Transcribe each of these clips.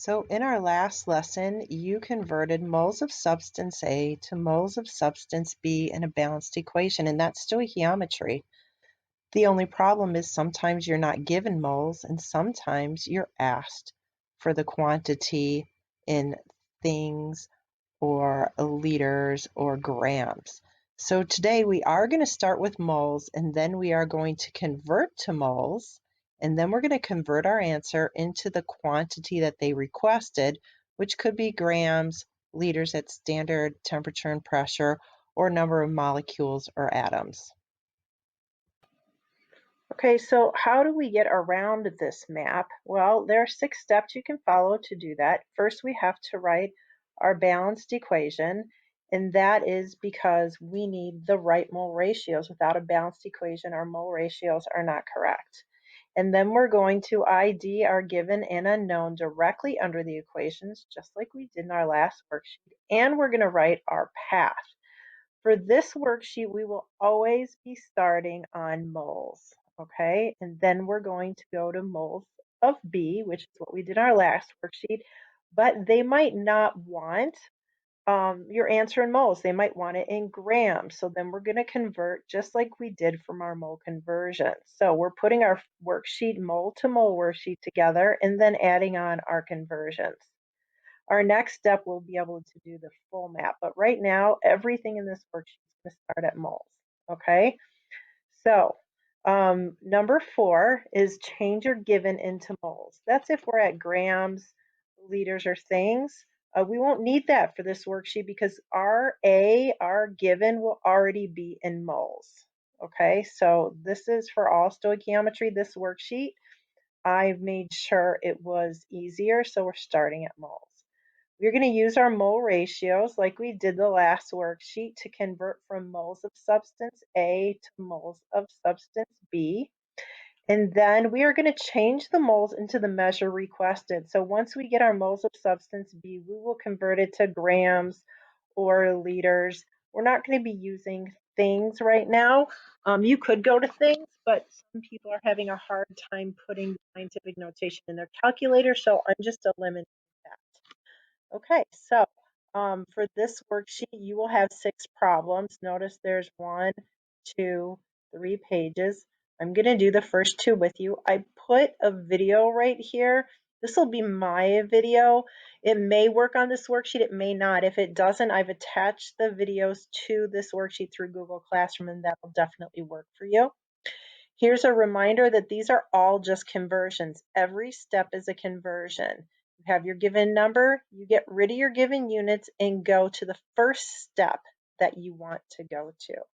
So in our last lesson, you converted moles of substance A to moles of substance B in a balanced equation, and that's stoichiometry. The only problem is sometimes you're not given moles and sometimes you're asked for the quantity in things or liters or grams. So today we are going to start with moles and then we are going to convert to moles and then we're going to convert our answer into the quantity that they requested, which could be grams, liters at standard temperature and pressure, or number of molecules or atoms. Okay, so how do we get around this map? Well, there are 6 steps you can follow to do that. First, we have to write our balanced equation, and that is because we need the right mole ratios. Without a balanced equation, our mole ratios are not correct. And then we're going to ID our given and unknown directly under the equations, just like we did in our last worksheet. And we're going to write our path. For this worksheet, we will always be starting on moles, okay? And then we're going to go to moles of B, which is what we did in our last worksheet, but they might not want your answer in moles. They might want it in grams. So then we're going to convert just like we did from our mole conversion. So we're putting our worksheet mole to mole worksheet together and then adding on our conversions. Our next step, we'll be able to do the full map. But right now, everything in this worksheet is going to start at moles. Okay, so number 4 is change your given into moles. That's if we're at grams, liters, or things. We won't need that for this worksheet because our given, will already be in moles. Okay, so this is for all stoichiometry, this worksheet. I've made sure it was easier, so we're starting at moles. We're going to use our mole ratios like we did the last worksheet to convert from moles of substance A to moles of substance B. And then we are going to change the moles into the measure requested. So once we get our moles of substance B, we will convert it to grams or liters. We're not going to be using things right now. You could go to things, but some people are having a hard time putting scientific notation in their calculator, so I'm just eliminating that. Okay, so for this worksheet, you will have 6 problems. Notice there's 1, 2, 3 pages. I'm going to do the first 2 with you. I put a video right here. This will be my video. It may work on this worksheet, it may not. If it doesn't, I've attached the videos to this worksheet through Google Classroom, and that will definitely work for you. Here's a reminder that these are all just conversions. Every step is a conversion. You have your given number, you get rid of your given units and go to the first step that you want to go to.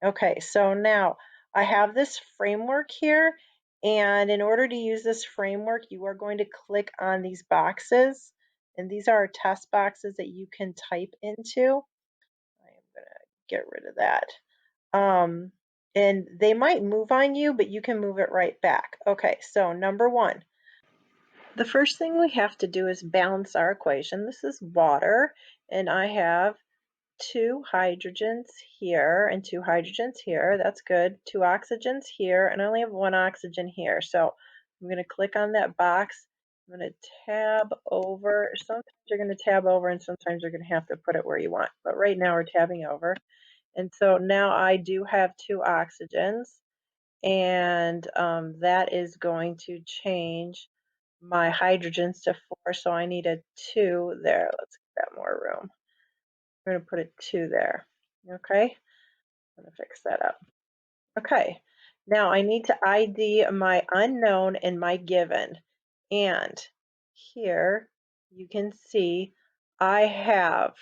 Okay, so now I have this framework here, and in order to use this framework, you are going to click on these boxes, and these are test boxes that you can type into. I am going to get rid of that. And they might move on you, but you can move it right back. Okay, so number 1. The first thing we have to do is balance our equation. This is water, and I have 2 hydrogens here and 2 hydrogens here. That's good. 2 oxygens here, and I only have 1 oxygen here. So I'm going to click on that box. I'm going to tab over. Sometimes you're going to tab over, and sometimes you're going to have to put it where you want. But right now we're tabbing over. And so now I do have 2 oxygens, and that is going to change my hydrogens to 4, so I need a 2 there. Let's get more room. I'm going to put a 2 there. Okay, I'm going to fix that up. Okay, now I need to ID my unknown and my given. And here you can see I have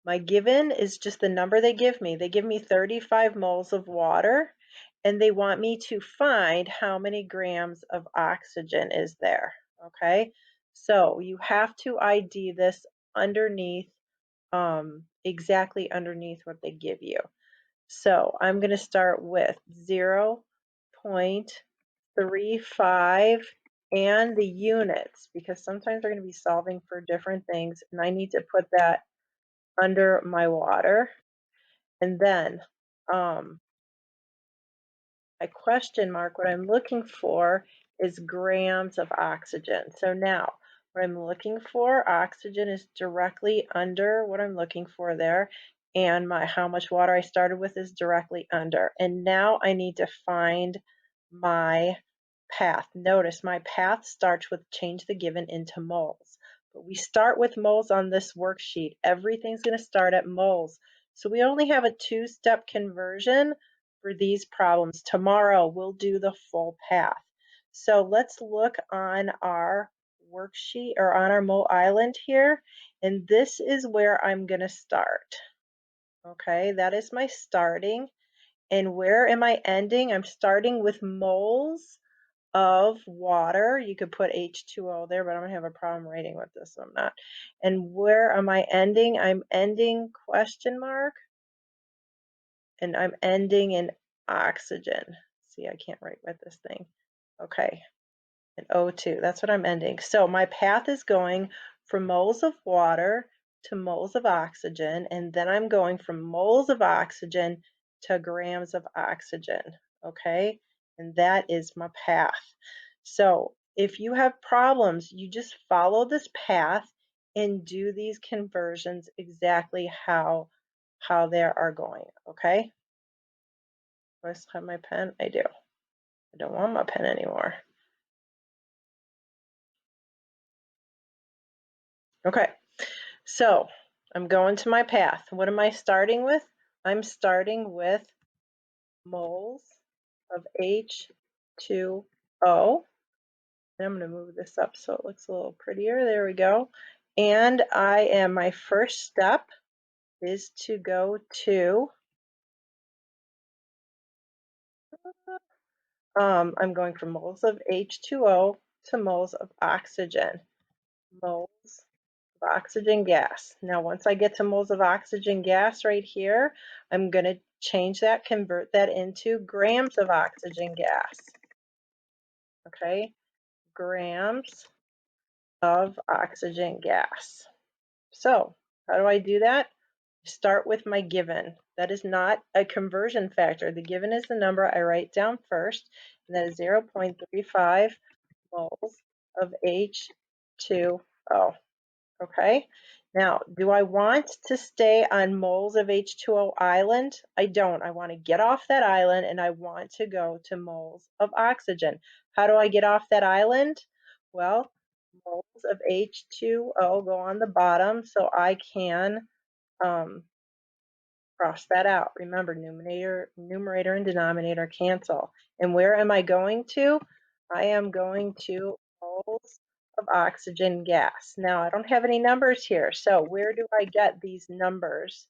my given is just the number they give me. They give me 35 moles of water, and they want me to find how many grams of oxygen is there. Okay, so you have to ID this underneath, exactly underneath what they give you. So I'm going to start with 0.35 and the units, because sometimes they're going to be solving for different things, and I need to put that under my water. And then my question mark, what I'm looking for is grams of oxygen. So now What I'm looking for, oxygen is directly under what I'm looking for there, and my how much water I started with is directly under. And now I need to find my path. Notice my path starts with change the given into moles. But we start with moles on this worksheet. Everything's going to start at moles. So we only have a two-step conversion for these problems. Tomorrow we'll do the full path. So let's look on our worksheet or on our mole island here, and this is where I'm going to start. Okay, that is my starting. And where am I ending? I'm starting with moles of water. You could put H2O there, but I'm going to have a problem writing with this, so I'm not. And where am I ending? I'm ending question mark, and I'm ending in oxygen. See, I can't write with this thing. Okay, and O2. That's what I'm ending. So my path is going from moles of water to moles of oxygen, and then I'm going from moles of oxygen to grams of oxygen. Okay, and that is my path. So if you have problems, you just follow this path and do these conversions exactly how they are going. Okay. Do I still have my pen? I do. I don't want my pen anymore. Okay. So I'm going to my path. What am I starting with? I'm starting with moles of H2O. And I'm going to move this up so it looks a little prettier. There we go. And my first step is to go to, I'm going from moles of H2O to moles of oxygen. Moles of oxygen gas. Now, once I get to moles of oxygen gas right here, I'm going to change that, convert that into grams of oxygen gas. Okay, grams of oxygen gas. So, how do I do that? Start with my given. That is not a conversion factor. The given is the number I write down first, and that is 0.35 moles of H2O. Okay, now do I want to stay on moles of H2O island? I don't. I want to get off that island and I want to go to moles of oxygen. How do I get off that island? Well, moles of H2O go on the bottom, so I can um, cross that out. Remember, numerator and denominator cancel. And where am I going to? I am going to moles of oxygen gas. Now, I don't have any numbers here, so where do I get these numbers?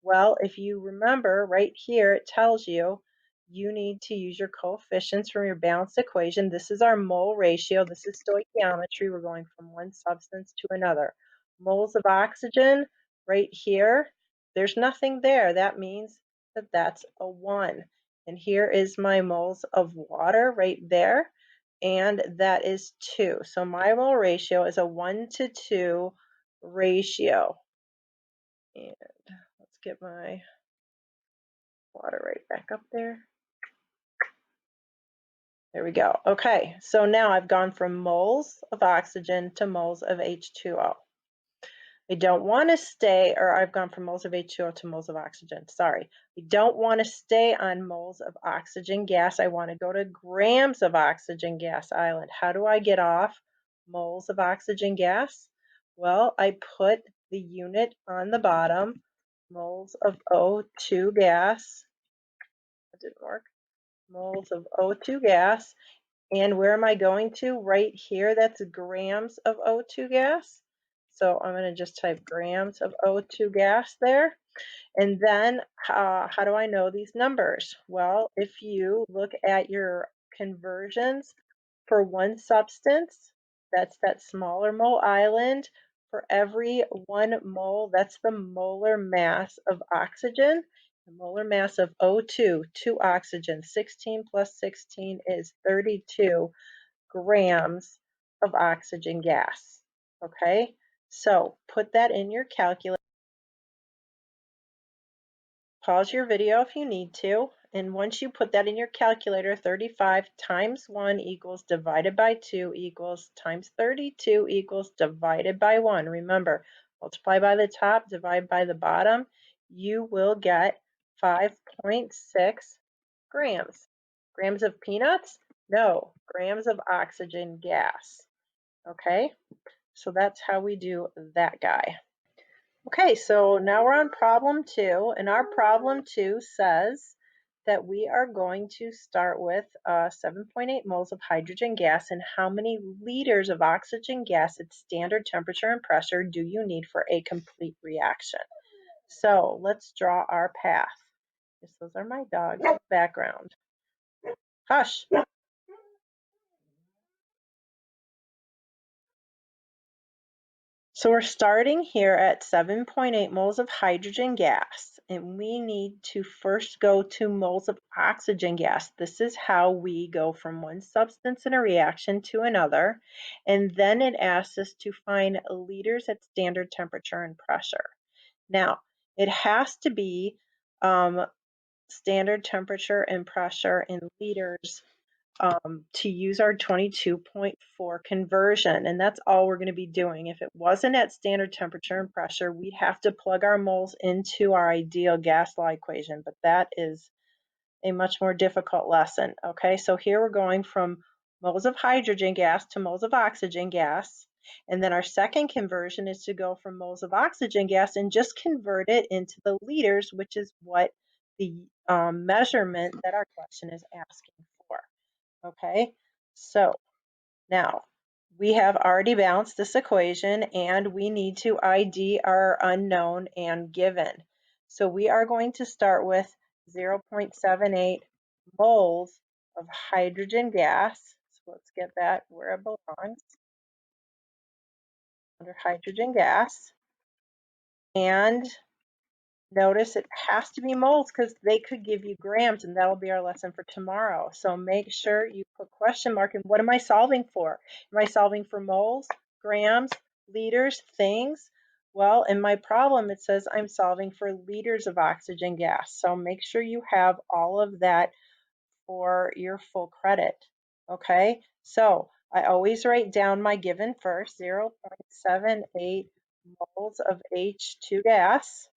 Well, if you remember right here, it tells you you need to use your coefficients from your balanced equation. This is our mole ratio. This is stoichiometry. We're going from one substance to another. Moles of oxygen right here, there's nothing there. That means that that's a 1. And here is my moles of water right there, and that is 2. So my mole ratio is a 1 to 2 ratio. And let's get my water right back up there. There we go. Okay, so now I've gone from moles of oxygen to moles of H2O. I don't want to stay, or I've gone from moles of H2O to moles of oxygen. Sorry. I don't want to stay on moles of oxygen gas. I want to go to grams of oxygen gas island. How do I get off moles of oxygen gas? Well, I put the unit on the bottom, moles of O2 gas. That didn't work. Moles of O2 gas. And where am I going to? Right here, that's grams of O2 gas. So I'm going to just type grams of O2 gas there. And then how do I know these numbers? Well, if you look at your conversions for one substance, that's that smaller mole island. For every 1 mole, that's the molar mass of oxygen. The molar mass of O2, 2 oxygen, 16 plus 16 is 32 grams of oxygen gas. Okay, so put that in your calculator. Pause your video if you need to, And once you put that in your calculator, 35 times 1 equals divided by 2 equals times 32 equals divided by 1. Remember, multiply by the top, divide by the bottom. You will get 5.6 grams. Grams of peanuts? No, grams of oxygen gas. Okay, so that's how we do that guy. Okay, so now we're on problem 2, and our problem 2 says that we are going to start with 7.8 moles of hydrogen gas, and how many liters of oxygen gas at standard temperature and pressure do you need for a complete reaction? So let's draw our path. Yes, those are my dogs in the background. Hush. So we're starting here at 7.8 moles of hydrogen gas, and we need to first go to moles of oxygen gas. This is how we go from one substance in a reaction to another, and then it asks us to find liters at standard temperature and pressure. Now, it has to be standard temperature and pressure in liters to use our 22.4 conversion, and that's all we're going to be doing. If it wasn't at standard temperature and pressure, we'd have to plug our moles into our ideal gas law equation, but that is a much more difficult lesson. Okay, so here we're going from moles of hydrogen gas to moles of oxygen gas, and then our second conversion is to go from moles of oxygen gas and just convert it into the liters, which is what the measurement that our question is asking for. Okay, so now we have already balanced this equation, and we need to ID our unknown and given. So we are going to start with 0.78 moles of hydrogen gas. So let's get that where it belongs, under hydrogen gas. And notice it has to be moles because they could give you grams, and that'll be our lesson for tomorrow. So make sure you put question mark and what am I solving for? Am I solving for moles, grams, liters, things? Well, in my problem, it says I'm solving for liters of oxygen gas. So make sure you have all of that for your full credit. Okay, so I always write down my given first, 0.78 moles of H2 gas.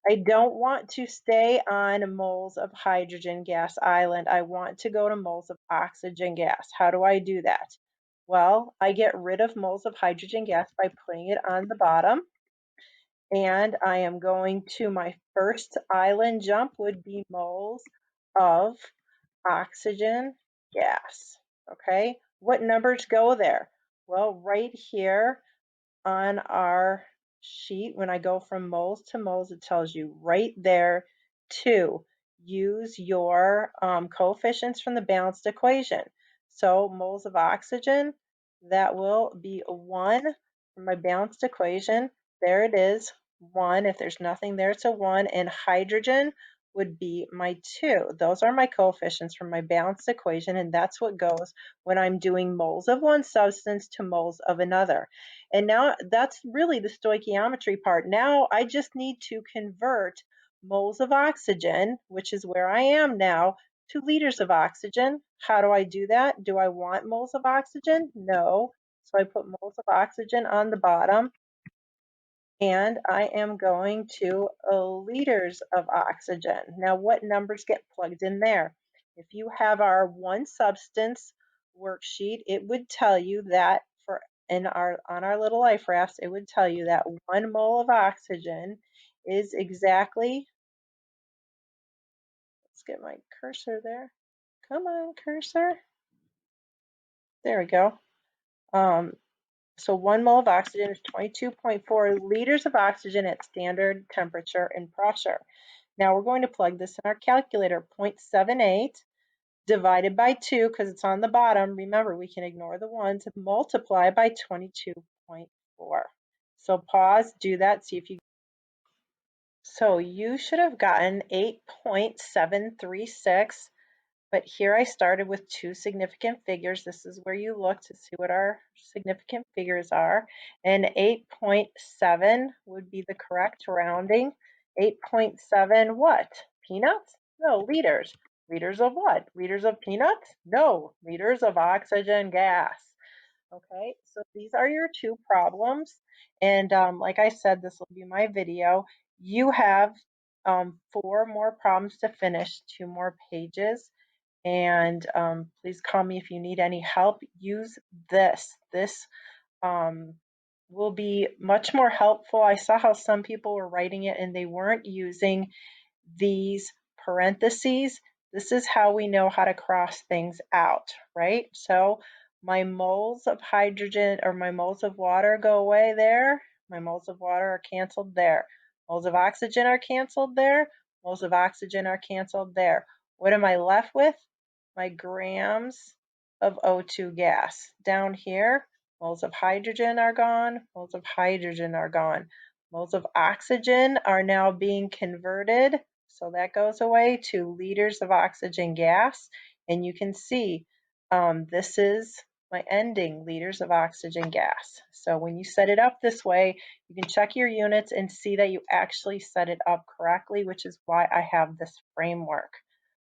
I don't want to stay on moles of hydrogen gas island. I want to go to moles of oxygen gas. How do I do that? Well, I get rid of moles of hydrogen gas by putting it on the bottom. And I am going to, my first island jump would be moles of oxygen gas. Okay, what numbers go there? Well, right here on our sheet, when I go from moles to moles, it tells you right there to use your coefficients from the balanced equation. So moles of oxygen, that will be 1 from my balanced equation. There it is, 1. If there's nothing there, it's a 1. And hydrogen would be my 2. Those are my coefficients from my balanced equation, and that's what goes when I'm doing moles of one substance to moles of another. And now that's really the stoichiometry part. Now I just need to convert moles of oxygen, which is where I am now, to liters of oxygen. How do I do that? Do I want moles of oxygen? No. So I put moles of oxygen on the bottom, and I am going to liters of oxygen. Now, what numbers get plugged in there? If you have our one substance worksheet, it would tell you that for on our little life rafts, it would tell you that 1 mole of oxygen is exactly, let's get my cursor there. Come on, cursor. There we go. So 1 mole of oxygen is 22.4 liters of oxygen at standard temperature and pressure. Now we're going to plug this in our calculator. 0.78 divided by 2, because it's on the bottom. Remember, we can ignore the 1 to multiply by 22.4. So pause, do that, see if you. So you should have gotten 8.736. But here I started with 2 significant figures. This is where you look to see what our significant figures are. And 8.7 would be the correct rounding. 8.7 what? Peanuts? No, liters. Liters of what? Liters of peanuts? No, liters of oxygen gas. Okay, so these are your two problems. And like I said, this will be my video. You have four more problems to finish, two more pages. And please call me if you need any help. Use this. This um, will be much more helpful. I saw how some people were writing it and they weren't using these parentheses. This is how we know how to cross things out, right? So my moles of hydrogen or my moles of water go away there. My moles of water are canceled there. Moles of oxygen are canceled there. Moles of oxygen are canceled there. What am I left with? My grams of O2 gas. Down here, moles of hydrogen are gone. Moles of hydrogen are gone. Moles of oxygen are now being converted, so that goes away, to liters of oxygen gas. And you can see this is my ending, liters of oxygen gas. So when you set it up this way, you can check your units and see that you actually set it up correctly, which is why I have this framework.